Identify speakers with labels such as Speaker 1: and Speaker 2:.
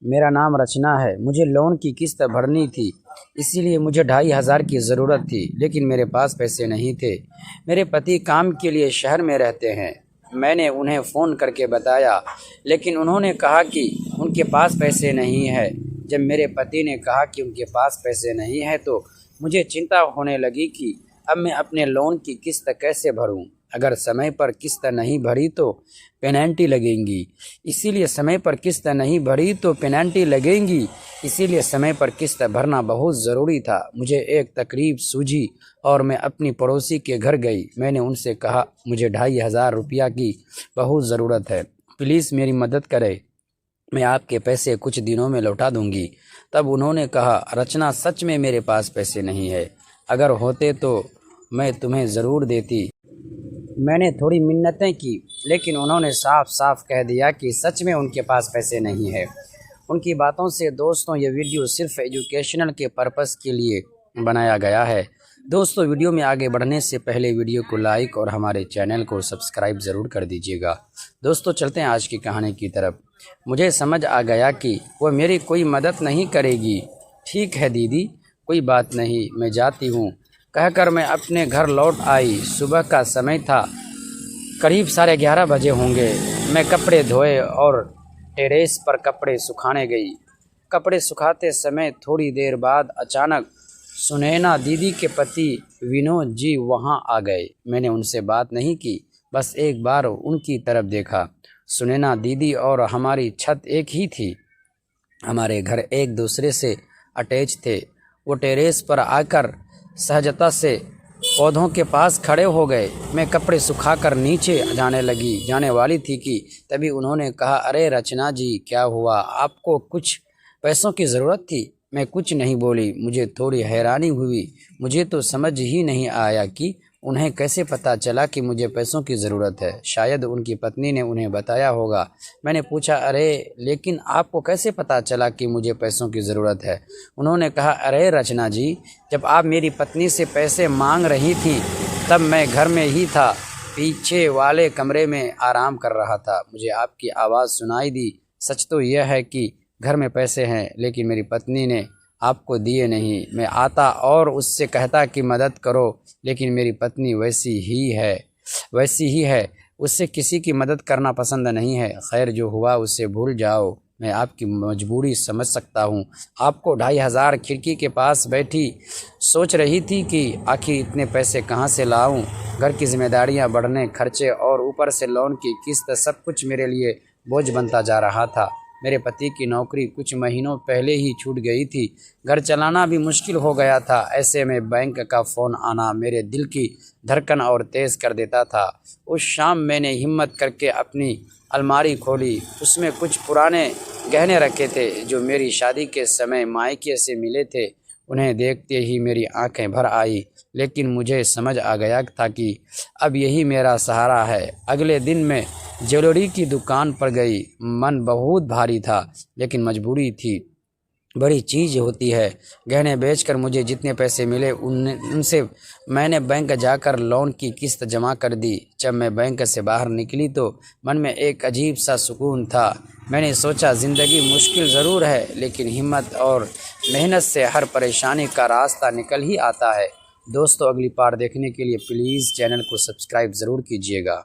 Speaker 1: मेरा नाम रचना है। मुझे लोन की किस्त भरनी थी, इसीलिए मुझे 2500 की ज़रूरत थी, लेकिन मेरे पास पैसे नहीं थे। मेरे पति काम के लिए शहर में रहते हैं। मैंने उन्हें फ़ोन करके बताया, लेकिन उन्होंने कहा कि उनके पास पैसे नहीं है। जब मेरे पति ने कहा कि उनके पास पैसे नहीं है तो मुझे चिंता होने लगी कि अब मैं अपने लोन की किस्त कैसे भरूं। अगर समय पर किस्त नहीं भरी तो पेनल्टी लगेंगी, इसीलिए समय पर किस्त नहीं भरी तो पेनल्टी लगेंगी इसीलिए समय पर किस्त भरना बहुत ज़रूरी था। मुझे एक तकलीफ सूझी और मैं अपनी पड़ोसी के घर गई। मैंने उनसे कहा, मुझे 2500 रुपया की बहुत ज़रूरत है, प्लीज़ मेरी मदद करें, मैं आपके पैसे कुछ दिनों में लौटा दूंगी। तब उन्होंने कहा, रचना सच में मेरे पास पैसे नहीं है, अगर होते तो मैं तुम्हें ज़रूर देती। मैंने थोड़ी मिन्नतें की, लेकिन उन्होंने साफ साफ कह दिया कि सच में उनके पास पैसे नहीं है। उनकी बातों से दोस्तों, ये वीडियो सिर्फ एजुकेशनल के पर्पस के लिए बनाया गया है। दोस्तों, वीडियो में आगे बढ़ने से पहले वीडियो को लाइक और हमारे चैनल को सब्सक्राइब ज़रूर कर दीजिएगा। दोस्तों, चलते हैं आज की कहानी की तरफ। मुझे समझ आ गया कि वो मेरी कोई मदद नहीं करेगी। ठीक है दीदी, कोई बात नहीं, मैं जाती हूँ, कहकर मैं अपने घर लौट आई। सुबह का समय था, करीब 11:30 बजे होंगे। मैं कपड़े धोए और टेरेस पर कपड़े सुखाने गई। कपड़े सुखाते समय थोड़ी देर बाद अचानक सुनैना दीदी के पति विनोद जी वहां आ गए। मैंने उनसे बात नहीं की, बस एक बार उनकी तरफ देखा। सुनैना दीदी और हमारी छत एक ही थी, हमारे घर एक दूसरे से अटैच थे। वो टेरेस पर आकर सहजता से पौधों के पास खड़े हो गए। मैं कपड़े सुखाकर नीचे जाने वाली थी कि तभी उन्होंने कहा, अरे रचना जी, क्या हुआ, आपको कुछ पैसों की ज़रूरत थी? मैं कुछ नहीं बोली। मुझे थोड़ी हैरानी हुई। मुझे तो समझ ही नहीं आया कि उन्हें कैसे पता चला कि मुझे पैसों की ज़रूरत है। शायद उनकी पत्नी ने उन्हें बताया होगा। मैंने पूछा, अरे लेकिन आपको कैसे पता चला कि मुझे पैसों की ज़रूरत है? उन्होंने कहा, अरे रचना जी, जब आप मेरी पत्नी से पैसे मांग रही थी तब मैं घर में ही था, पीछे वाले कमरे में आराम कर रहा था। मुझे आपकी आवाज़ सुनाई दी। सच तो यह है कि घर में पैसे हैं, लेकिन मेरी पत्नी ने आपको दिए नहीं। मैं आता और उससे कहता कि मदद करो, लेकिन मेरी पत्नी वैसी ही है, उससे किसी की मदद करना पसंद नहीं है। खैर, जो हुआ उससे भूल जाओ। मैं आपकी मजबूरी समझ सकता हूँ। आपको 2500 खिड़की के पास बैठी सोच रही थी कि आखिर इतने पैसे कहाँ से लाऊं। घर की जिम्मेदारियाँ बढ़ने, खर्चे और ऊपर से लोन की किस्त, सब कुछ मेरे लिए बोझ बनता जा रहा था। मेरे पति की नौकरी कुछ महीनों पहले ही छूट गई थी, घर चलाना भी मुश्किल हो गया था। ऐसे में बैंक का फ़ोन आना मेरे दिल की धड़कन और तेज़ कर देता था। उस शाम मैंने हिम्मत करके अपनी अलमारी खोली। उसमें कुछ पुराने गहने रखे थे जो मेरी शादी के समय मायके से मिले थे। उन्हें देखते ही मेरी आंखें भर आई, लेकिन मुझे समझ आ गया था कि अब यही मेरा सहारा है। अगले दिन मैं ज्वेलरी की दुकान पर गई। मन बहुत भारी था, लेकिन मजबूरी थी। बड़ी चीज़ होती है। गहने बेचकर मुझे जितने पैसे मिले उनसे मैंने बैंक जाकर लोन की किस्त जमा कर दी। जब मैं बैंक से बाहर निकली तो मन में एक अजीब सा सुकून था। मैंने सोचा, ज़िंदगी मुश्किल ज़रूर है, लेकिन हिम्मत और मेहनत से हर परेशानी का रास्ता निकल ही आता है। दोस्तों, अगली पार्ट देखने के लिए प्लीज़ चैनल को सब्सक्राइब ज़रूर कीजिएगा।